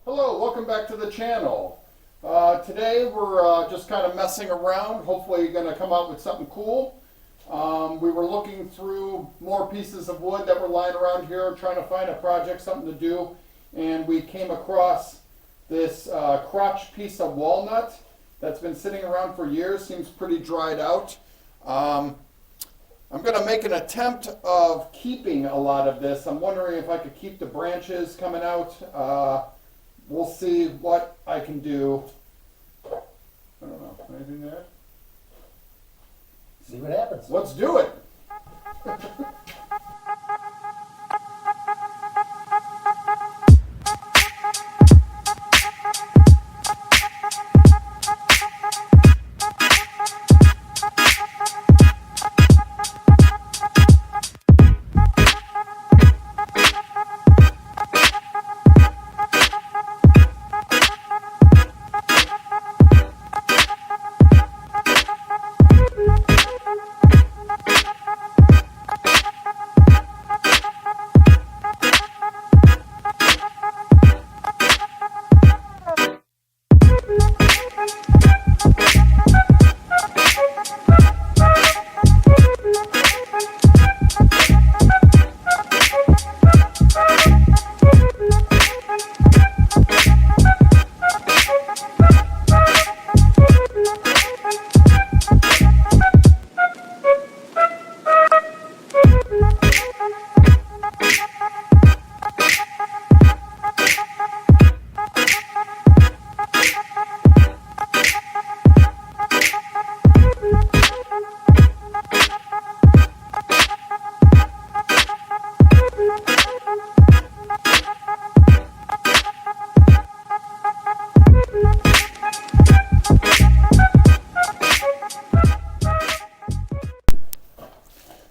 Hello, welcome back to the channel. Today we're just kind of messing around. Hopefully you're going to come out with something cool. We were looking through more pieces of wood that were lying around here, trying to find a project, something to do, and we came across this crotch piece of walnut that's been sitting around for years. Seems pretty dried out. I'm going to make an attempt of keeping a lot of this. I'm wondering if I could keep the branches coming out. We'll see what I can do. I don't know. Anything there? See what happens. Let's do it.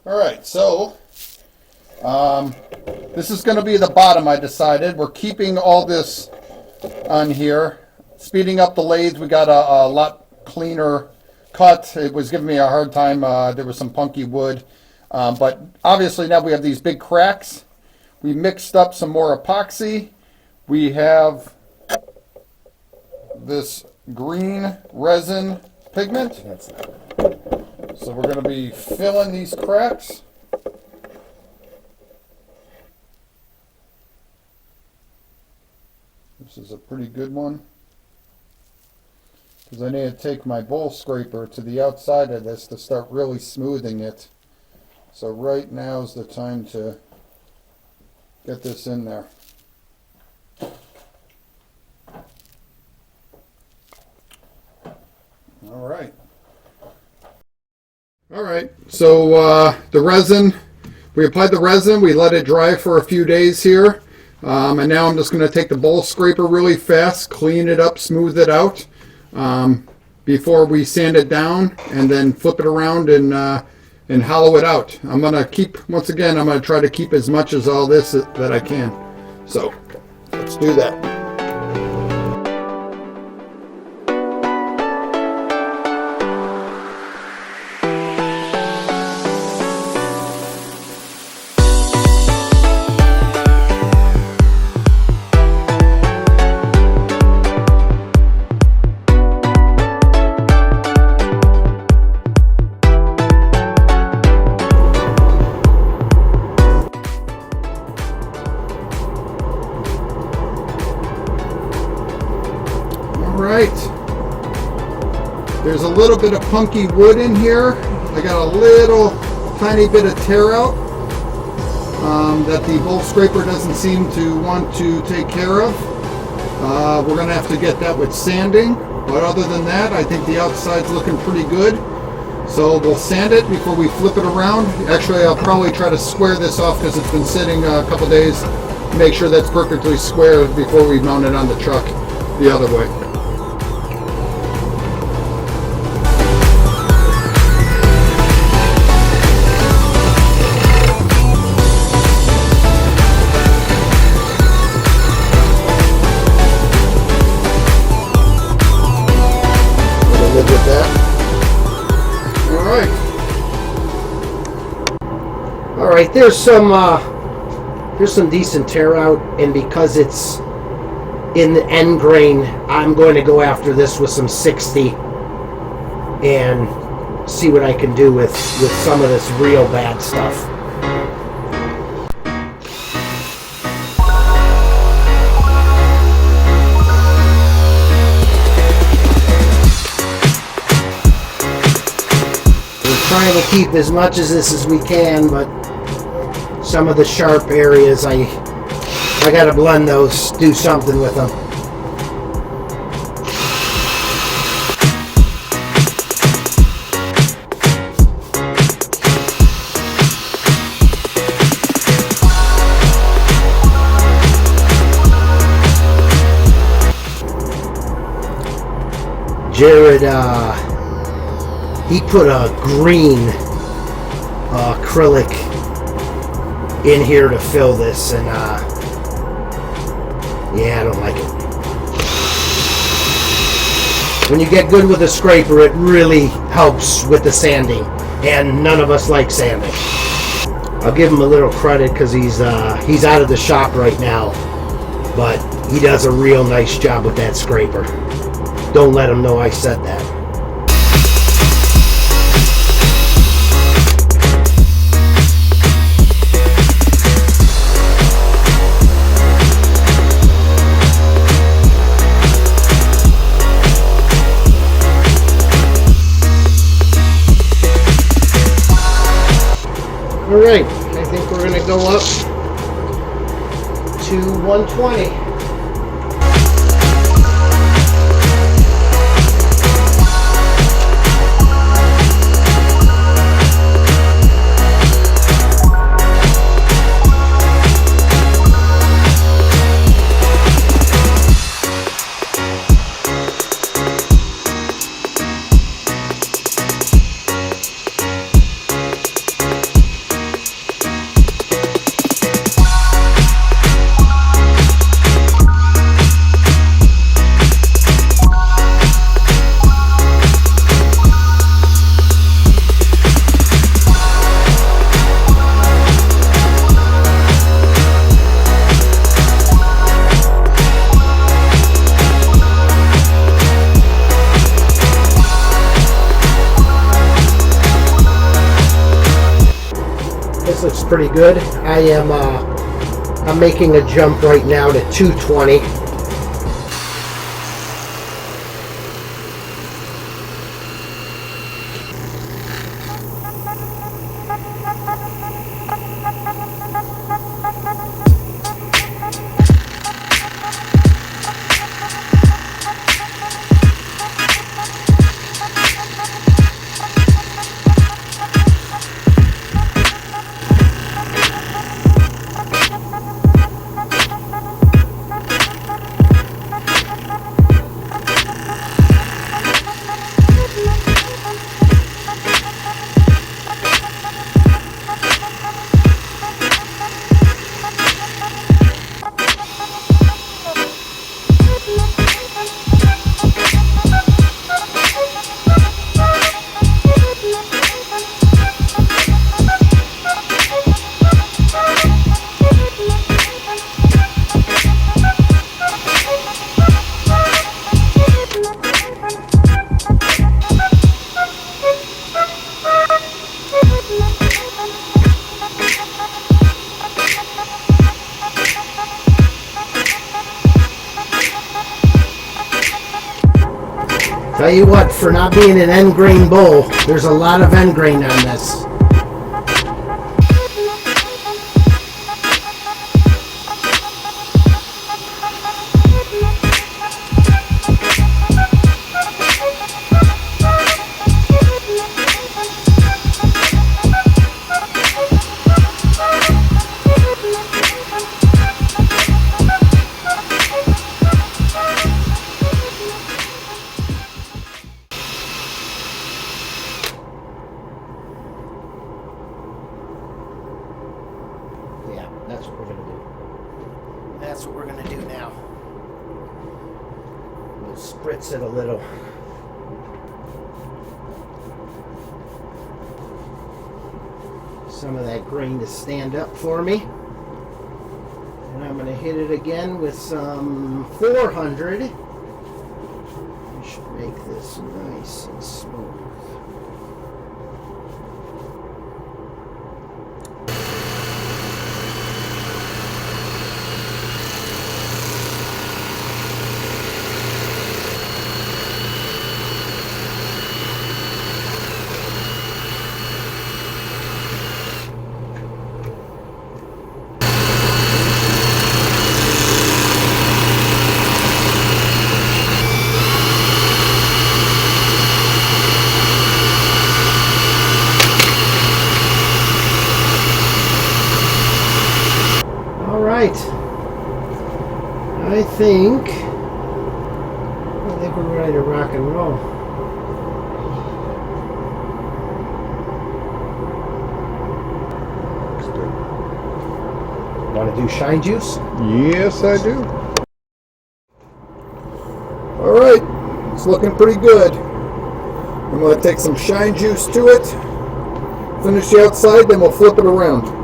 Alright, so this is going to be the bottom, I decided. We're keeping all this on here. Speeding up the lathe, we got a lot cleaner cut. It was giving me a hard time. There was some punky wood. But obviously now we have these big cracks. We mixed up some more epoxy. We have this green resin pigment. So we're going to be filling these cracks. This is a pretty good one, because I need to take my bowl scraper to the outside of this to start really smoothing it. So right now is the time to get this in there. All right. All right, so the resin, we applied the resin, we let it dry for a few days here, and now I'm just going to take the bowl scraper really fast, clean it up, smooth it out before we sand it down, and then flip it around and hollow it out. I'm going to keep, once again, I'm going to try to keep as much as all this that I can. So let's do that. There's a little bit of punky wood in here. I got a little tiny bit of tear out that the bowl scraper doesn't seem to want to take care of. We're going to have to get that with sanding, but other than that, I think the outside's looking pretty good. So we'll sand it before we flip it around. Actually, I'll probably try to square this off because it's been sitting a couple days. Make sure that's perfectly square before we mount it on the truck the other way. All right, there's some decent tear out, and because it's in the end grain, I'm going to go after this with some 60 and see what I can do with some of this real bad stuff. Trying to keep as much of this as we can, but some of the sharp areas I gotta blend those, do something with them. Jared, he put a green acrylic in here to fill this, and yeah, I don't like it. When you get good with a scraper, it really helps with the sanding, and none of us like sanding. I'll give him a little credit because he's out of the shop right now, but he does a real nice job with that scraper. Don't let him know I said that. Alright, I think we're going to go up to 120. This looks pretty good. I'm making a jump right now to 220. Tell you what, for not being an end grain bowl, there's a lot of end grain on this. That's what we're going to do. That's what we're going to do now. We'll spritz it a little. Some of that grain to stand up for me. And I'm going to hit it again with some 400. We should make this nice and smooth. I think we're ready to rock and roll. Want to do shine juice? Yes, I do. All right, it's looking pretty good. I'm going to take some shine juice to it, finish the outside, then we'll flip it around.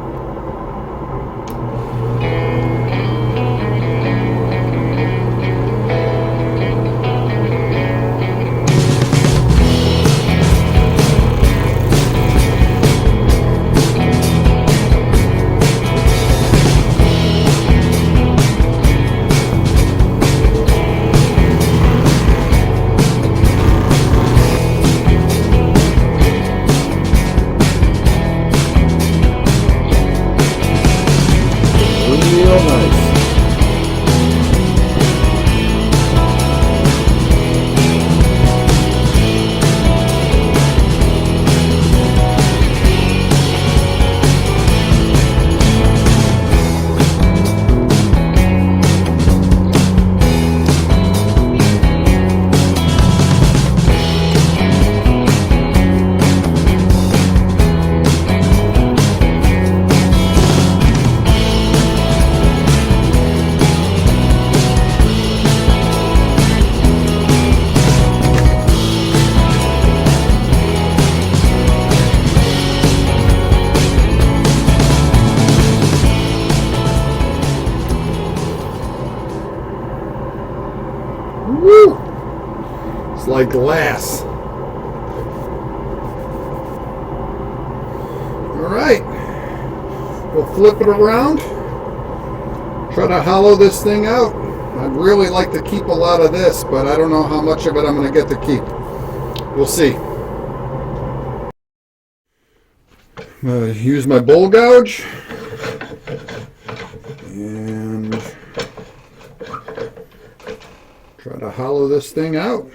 Real nice. Woo! It's like glass. All right. We'll flip it around. Try to hollow this thing out. I'd really like to keep a lot of this, but I don't know how much of it I'm going to get to keep. We'll see. I'm going to use my bowl gouge. And try to hollow this thing out.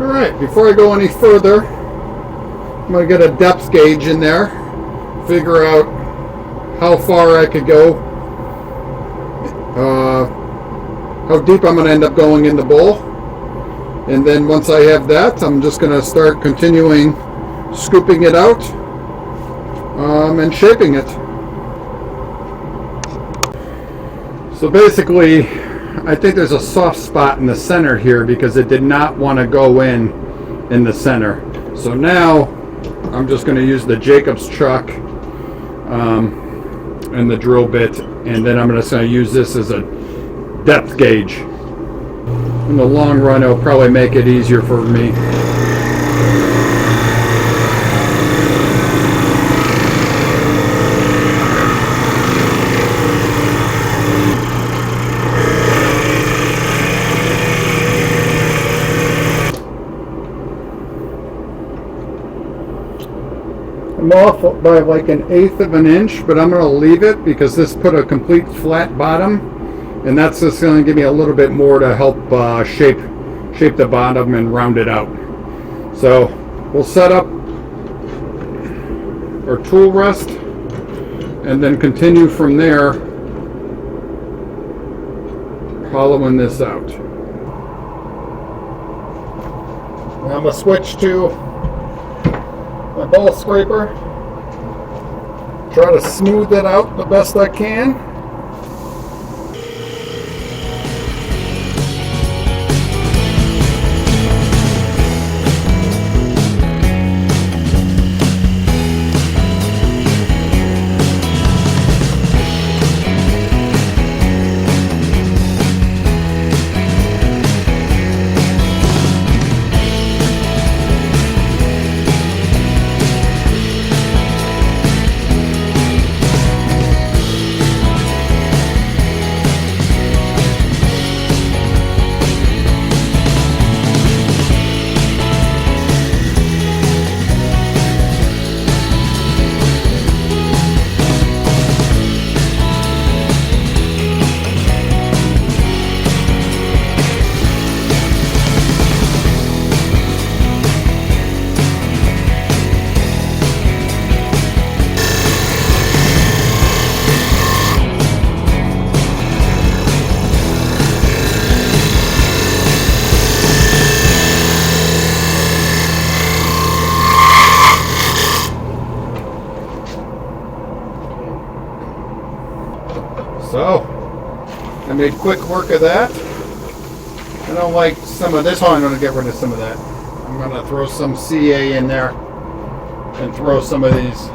Alright, before I go any further, I'm going to get a depth gauge in there, figure out how far I could go, how deep I'm going to end up going in the bowl, and then once I have that, I'm just going to start continuing scooping it out and shaping it. So basically, I think there's a soft spot in the center here because it did not want to go in the center. So now I'm just going to use the Jacob's chuck and the drill bit, and then I'm just going to use this as a depth gauge. In the long run, it'll probably make it easier for me. I'm off by like 1/8 of an inch, but I'm going to leave it because this put a complete flat bottom, and that's just going to give me a little bit more to help shape the bottom and round it out. So we'll set up our tool rest and then continue from there, hollowing this out. Now I'm going to switch to my bowl scraper, try to smooth it out the best I can. So, I made quick work of that. I don't like some of this. Oh, I'm going to get rid of some of that. I'm going to throw some CA in there and throw some of these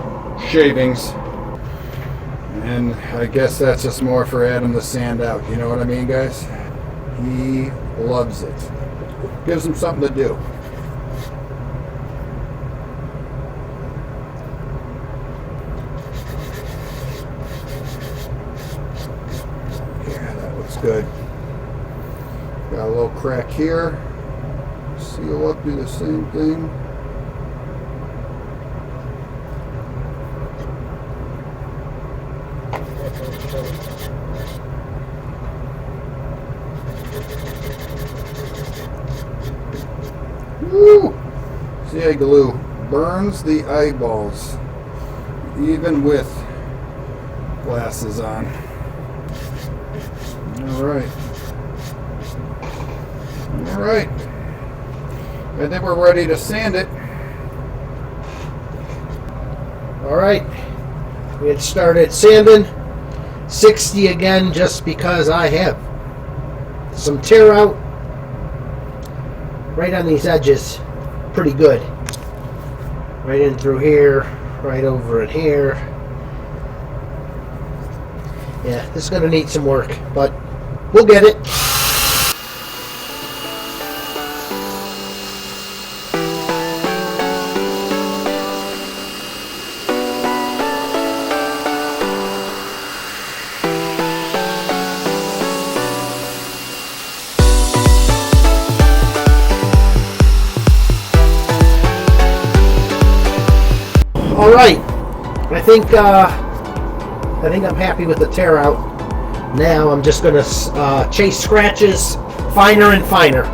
shavings. And I guess that's just more for Adam to sand out. You know what I mean, guys? He loves it. Gives him something to do. Good. Got a little crack here. Seal up, do the same thing. Woo! CA glue burns the eyeballs, even with glasses on. Alright. Alright. I think we're ready to sand it. Alright. We had started sanding 60 again just because I have some tear out right on these edges. Pretty good. Right in through here, right over in here. Yeah, this is going to need some work, but we'll get it. All right, I think I'm happy with the tear out. Now I'm just going to chase scratches finer and finer.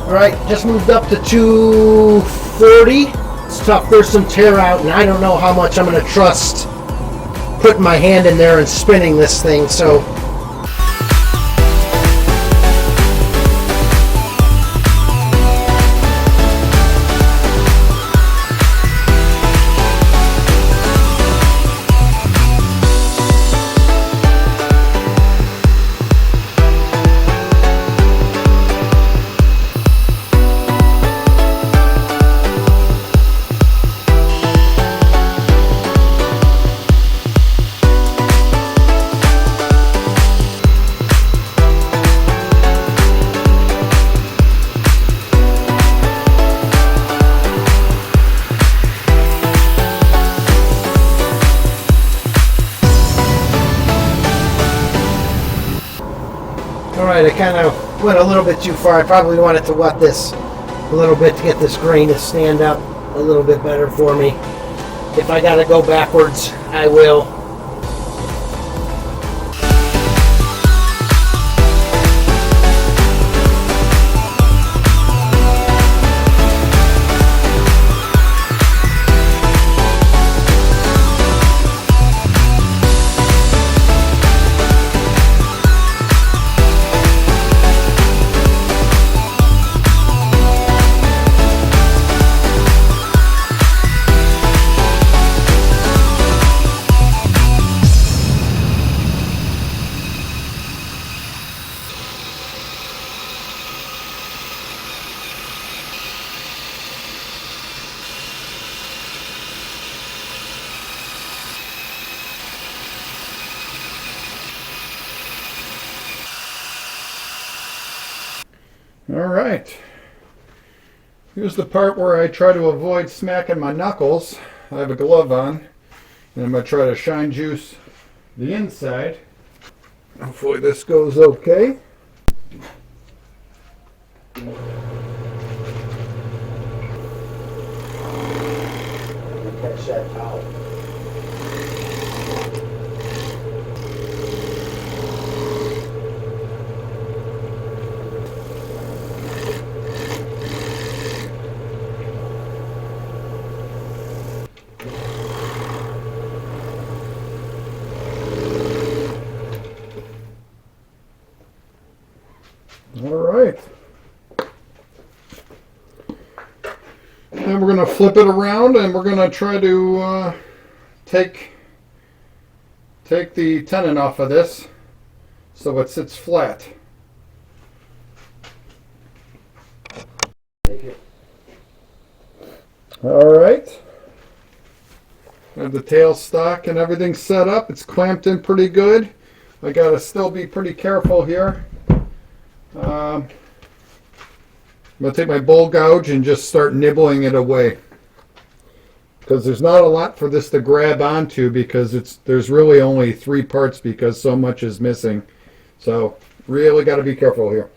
Alright, just moved up to 240. It's tough, there's some tear out, and I don't know how much I'm going to trust putting my hand in there and spinning this thing, so kind of went a little bit too far. I probably wanted to wet this a little bit to get this grain to stand up a little bit better for me. If I gotta go backwards, I will. All right, here's the part where I try to avoid smacking my knuckles. I have a glove on, and I'm going to try to shine juice the inside. Hopefully this goes okay. Catch that towel. All right. And we're going to flip it around, and we're going to try to take the tenon off of this so it sits flat. Take it. All right. I have the tailstock and everything set up. It's clamped in pretty good. I got to still be pretty careful here. I'm going to take my bowl gouge and just start nibbling it away, because there's not a lot for this to grab onto, because there's really only 3 parts because so much is missing. So really got to be careful here.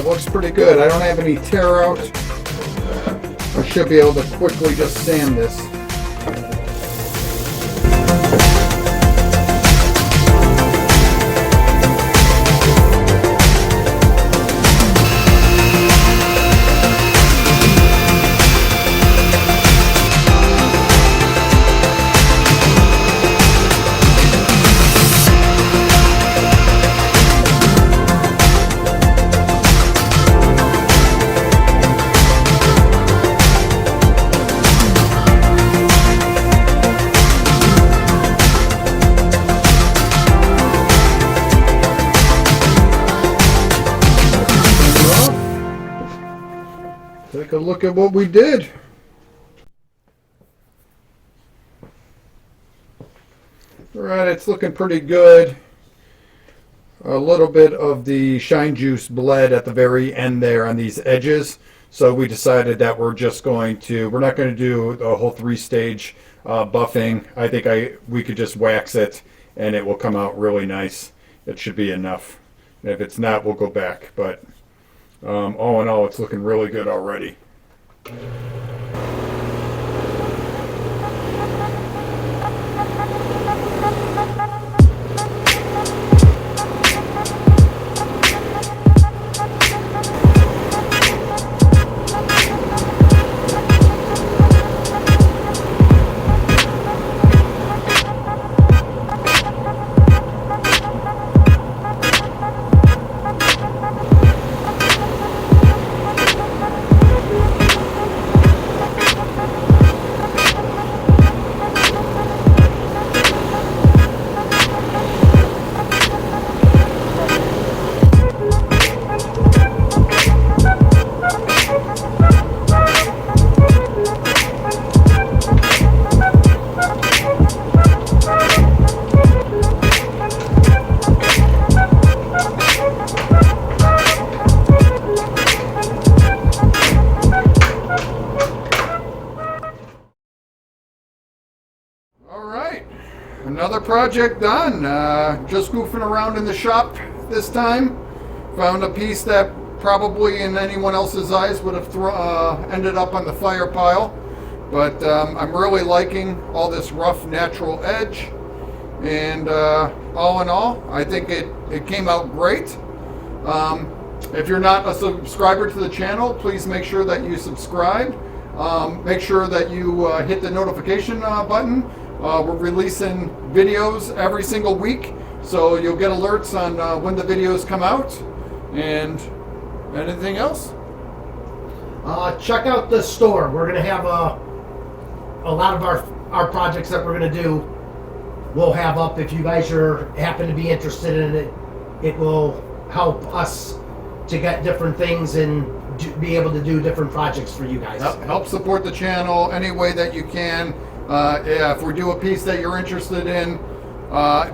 Looks pretty good. I don't have any tear out. I should be able to quickly just sand this. Take a look at what we did. All right, it's looking pretty good. A little bit of the shine juice bled at the very end there on these edges. So we decided that we're not going to do a whole 3-stage buffing. I think we could just wax it and it will come out really nice. It should be enough. And if it's not, we'll go back. But all in all, it's looking really good already. another project done. Just goofing around in the shop this time. Found a piece that probably in anyone else's eyes would have ended up on the fire pile. But I'm really liking all this rough natural edge. And all in all, I think it came out great. If you're not a subscriber to the channel, please make sure that you subscribe. Make sure that you hit the notification button. We're releasing videos every single week, so you'll get alerts on when the videos come out. And anything else? Check out the store. We're going to have a lot of our projects that we're going to do. We'll have up if you guys happen to be interested in it. It will help us to get different things and be able to do different projects for you guys. Help support the channel any way that you can. If we do a piece that you're interested in,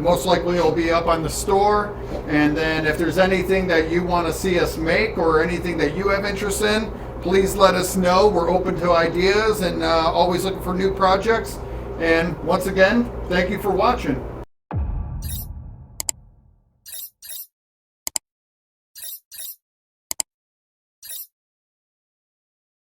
most likely it'll be up on the store. And then if there's anything that you want to see us make or anything that you have interest in, please let us know. We're open to ideas and always looking for new projects. And once again, thank you for watching.